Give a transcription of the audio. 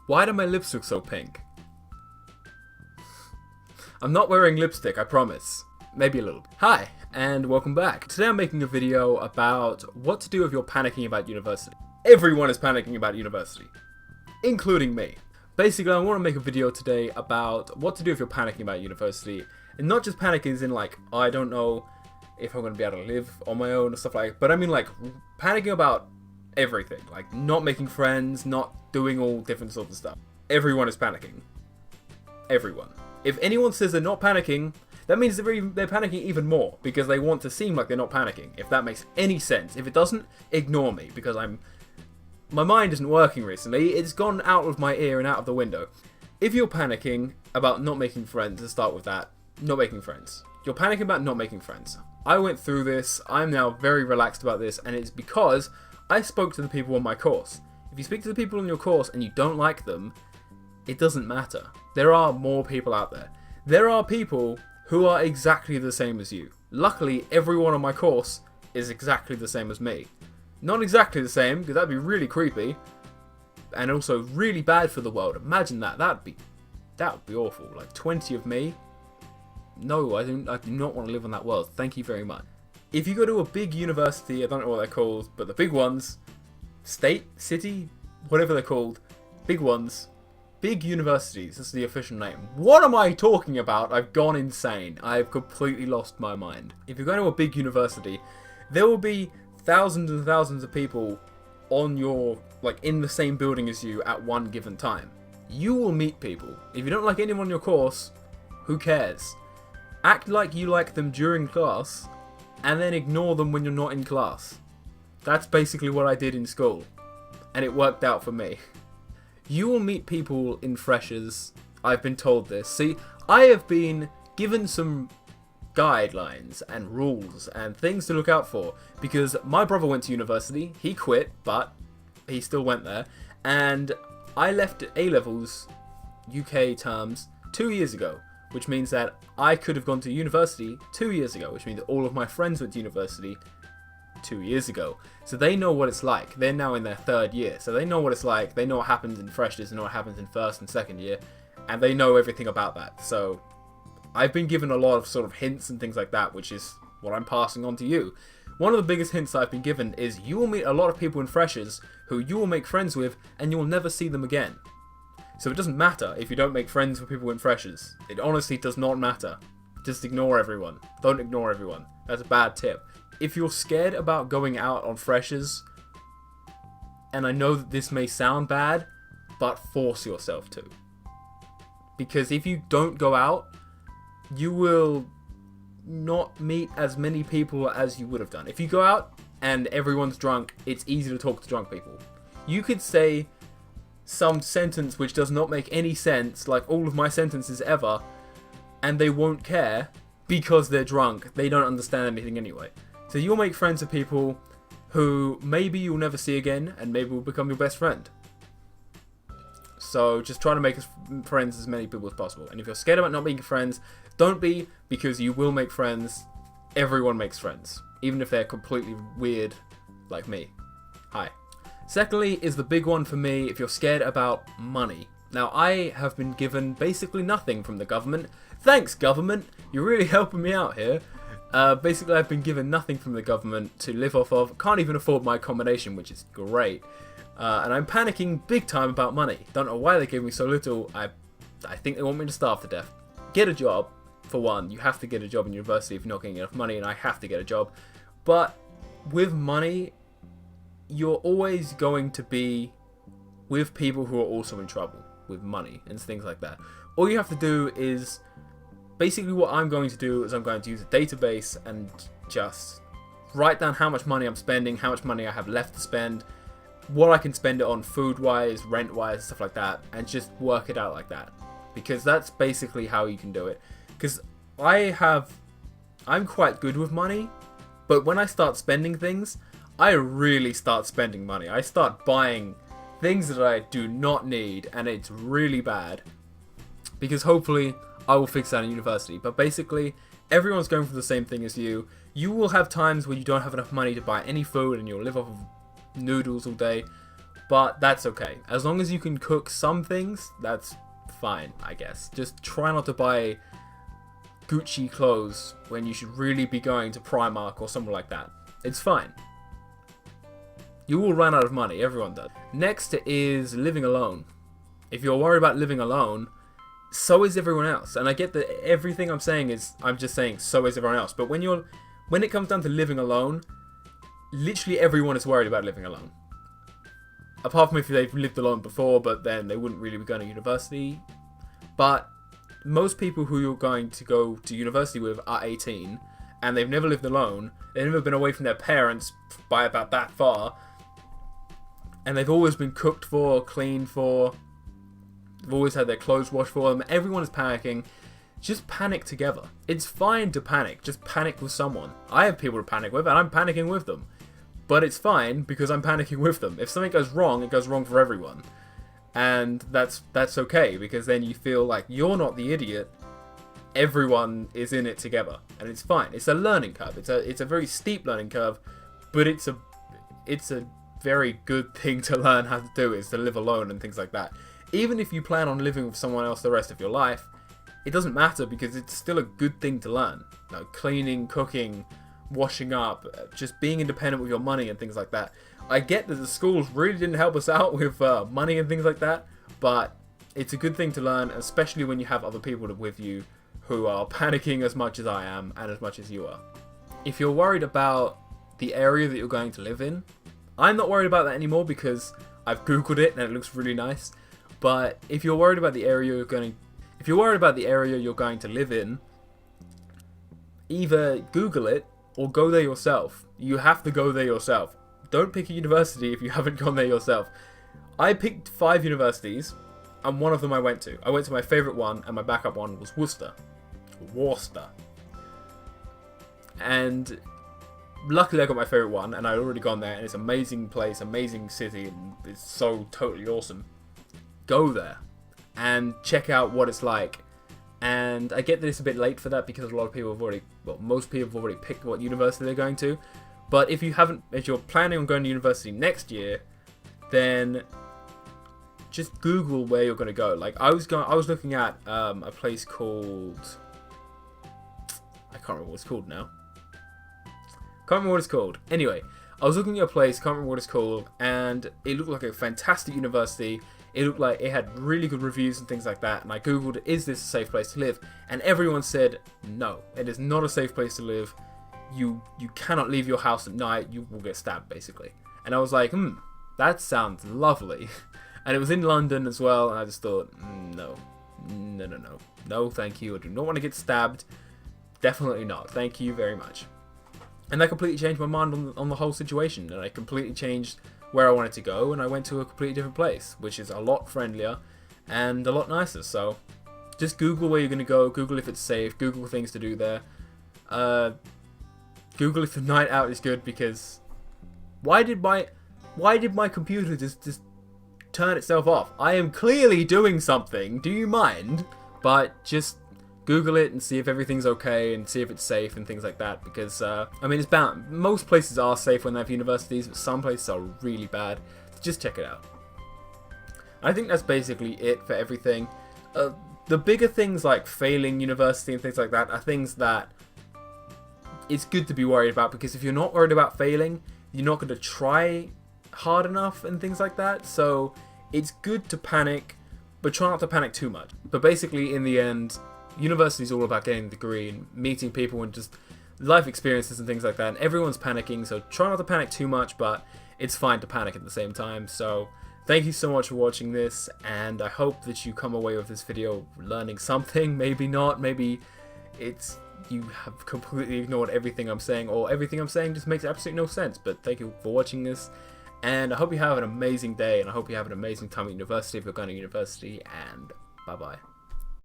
Why do my lips look so pink? I'm not wearing lipstick, I promise. Maybe a little. Hi, and welcome back. Today I'm making a video about what to do if you're panicking about university. Everyone is panicking about university, including me. Basically, I want to make a video today about what to do if you're panicking about university. And not just panicking as in like, I don't know if I'm going to be able to live on my own or stuff like that. But I mean like, panicking about everything. Like, not making friends, not doing all different sorts of stuff. Everyone is panicking. Everyone. If anyone says they're not panicking, that means they're panicking even more. Because they want to seem like they're not panicking. If that makes any sense. If it doesn't, ignore me. Because my mind isn't working recently. It's gone out of my ear and out of the window. If you're panicking about not making friends, let's start with that. Not making friends. You're panicking about not making friends. I went through this. I'm now very relaxed about this. And it's because I spoke to the people on my course. If you speak to the people on your course and you don't like them, it doesn't matter. There are more people out there. There are people who are exactly the same as you. Luckily, everyone on my course is exactly the same as me. Not exactly the same, because that'd be really creepy. And also really bad for the world. Imagine that. That would be awful. Like 20 of me. No, I do not want to live in that world. Thank you very much. If you go to a big university, I don't know what they're called, but the big ones, state, city, whatever they're called, big ones, big universities, that's the official name. What am I talking about? I've gone insane. I've completely lost my mind. If you're going to a big university, there will be thousands and thousands of people on in the same building as you at one given time. You will meet people. If you don't like anyone on your course, who cares? Act like you like them during class, and then ignore them when you're not in class. That's basically what I did in school, and it worked out for me. You will meet people in freshers, I've been told this. See, I have been given some guidelines and rules and things to look out for, because my brother went to university, he quit, but he still went there, and I left A-levels, UK terms, 2 years ago. Which means that I could have gone to university 2 years ago, which means that all of my friends went to university 2 years ago. So they know what it's like. They're now in their third year. So they know what it's like. They know what happens in freshers and what happens in first and second year. And they know everything about that. So I've been given a lot of sort of hints and things like that, which is what I'm passing on to you. One of the biggest hints I've been given is you will meet a lot of people in freshers who you will make friends with and you will never see them again. So it doesn't matter if you don't make friends with people in freshers. It honestly does not matter. Just ignore everyone. Don't ignore everyone. That's a bad tip. If you're scared about going out on freshers, and I know that this may sound bad, but force yourself to. Because if you don't go out, you will not meet as many people as you would have done. If you go out and everyone's drunk, it's easy to talk to drunk people. You could say some sentence which does not make any sense, like all of my sentences ever, and they won't care because they're drunk. They don't understand anything anyway. So you'll make friends with people who maybe you'll never see again and maybe will become your best friend. So just try to make friends as many people as possible. And if you're scared about not making friends, don't be, because you will make friends. Everyone makes friends, even if they're completely weird like me. Hi. Secondly is the big one for me if you're scared about money. Now, I have been given basically nothing from the government. Thanks, government. You're really helping me out here. Basically, I've been given nothing from the government to live off of. Can't even afford my accommodation, which is great. And I'm panicking big time about money. Don't know why they gave me so little. I think they want me to starve to death. Get a job, for one. You have to get a job in university if you're not getting enough money, and I have to get a job. But with money, you're always going to be with people who are also in trouble with money and things like that. All you have to do is, basically what I'm going to do is I'm going to use a database and just write down how much money I'm spending, how much money I have left to spend, what I can spend it on food-wise, rent-wise, stuff like that, and just work it out like that. Because that's basically how you can do it. Because I'm quite good with money, but when I start spending things, I really start spending money. I start buying things that I do not need, and it's really bad. Because hopefully I will fix that in university. But basically, everyone's going for the same thing as you. You will have times where you don't have enough money to buy any food and you'll live off of noodles all day. But that's okay. As long as you can cook some things, that's fine, I guess. Just try not to buy Gucci clothes when you should really be going to Primark or somewhere like that. It's fine. You will run out of money, everyone does. Next is living alone. If you're worried about living alone, so is everyone else. And I get that everything I'm saying is, I'm just saying so is everyone else. But when it comes down to living alone, literally everyone is worried about living alone. Apart from if they've lived alone before, but then they wouldn't really be going to university. But most people who you're going to go to university with are 18, and they've never lived alone. They've never been away from their parents by about that far. And they've always been cooked for, cleaned for. They've always had their clothes washed for them. Everyone is panicking. Just panic together. It's fine to panic. Just panic with someone. I have people to panic with, and I'm panicking with them. But it's fine because I'm panicking with them. If something goes wrong, it goes wrong for everyone. And that's okay, because then you feel like you're not the idiot. Everyone is in it together, and it's fine. It's a learning curve. It's a very steep learning curve, but it's a very good thing to learn how to do, is to live alone and things like that. Even if you plan on living with someone else the rest of your life, it doesn't matter because it's still a good thing to learn. You know, cleaning, cooking, washing up, just being independent with your money and things like that. I get that the schools really didn't help us out with money and things like that, but it's a good thing to learn, especially when you have other people with you who are panicking as much as I am and as much as you are. If you're worried about the area that you're going to live in, I'm not worried about that anymore because I've Googled it and it looks really nice. But if you're worried about the area you're going to live in, either Google it or go there yourself. You have to go there yourself. Don't pick a university if you haven't gone there yourself. I picked 5 universities, and one of them I went to. I went to my favourite one, and my backup one was Worcester. And luckily I got my favourite one, and I'd already gone there, and it's an amazing place, amazing city, and it's so totally awesome. Go there and check out what it's like. And I get that it's a bit late for that because a lot of people have already, well, most people have already picked what university they're going to. But if you're planning on going to university next year, then just Google where you're going to go. Like I was looking at a place called, I can't remember what it's called now. Can't remember what it's called. Anyway, I was looking at a place, can't remember what it's called, and it looked like a fantastic university. It looked like it had really good reviews and things like that. And I Googled, is this a safe place to live? And everyone said, no, it is not a safe place to live. You cannot leave your house at night. You will get stabbed, basically. And I was like, that sounds lovely. And it was in London as well. And I just thought, no, thank you. I do not want to get stabbed. Definitely not. Thank you very much. And that completely changed my mind on the whole situation. And I completely changed where I wanted to go, and I went to a completely different place, which is a lot friendlier and a lot nicer. So just Google where you're going to go, Google if it's safe, Google things to do there, Google if the night out is good, because why did my computer just turn itself off? I am clearly doing something, do you mind? But just Google it and see if everything's okay and see if it's safe and things like that, because I mean, it's bound. Most places are safe when they have universities, but some places are really bad. Just check it out. I think that's basically it for everything. The bigger things like failing university and things like that are things that it's good to be worried about, because if you're not worried about failing, you're not going to try hard enough and things like that. So it's good to panic, but try not to panic too much. But basically, in the end, university is all about getting a degree and meeting people and just life experiences and things like that. And everyone's panicking, so try not to panic too much, but it's fine to panic at the same time. So thank you so much for watching this, and I hope that you come away with this video learning something. Maybe not, maybe it's you have completely ignored everything I'm saying, or everything I'm saying just makes absolutely no sense. But thank you for watching this, and I hope you have an amazing day, and I hope you have an amazing time at university if you're going to university, and bye bye.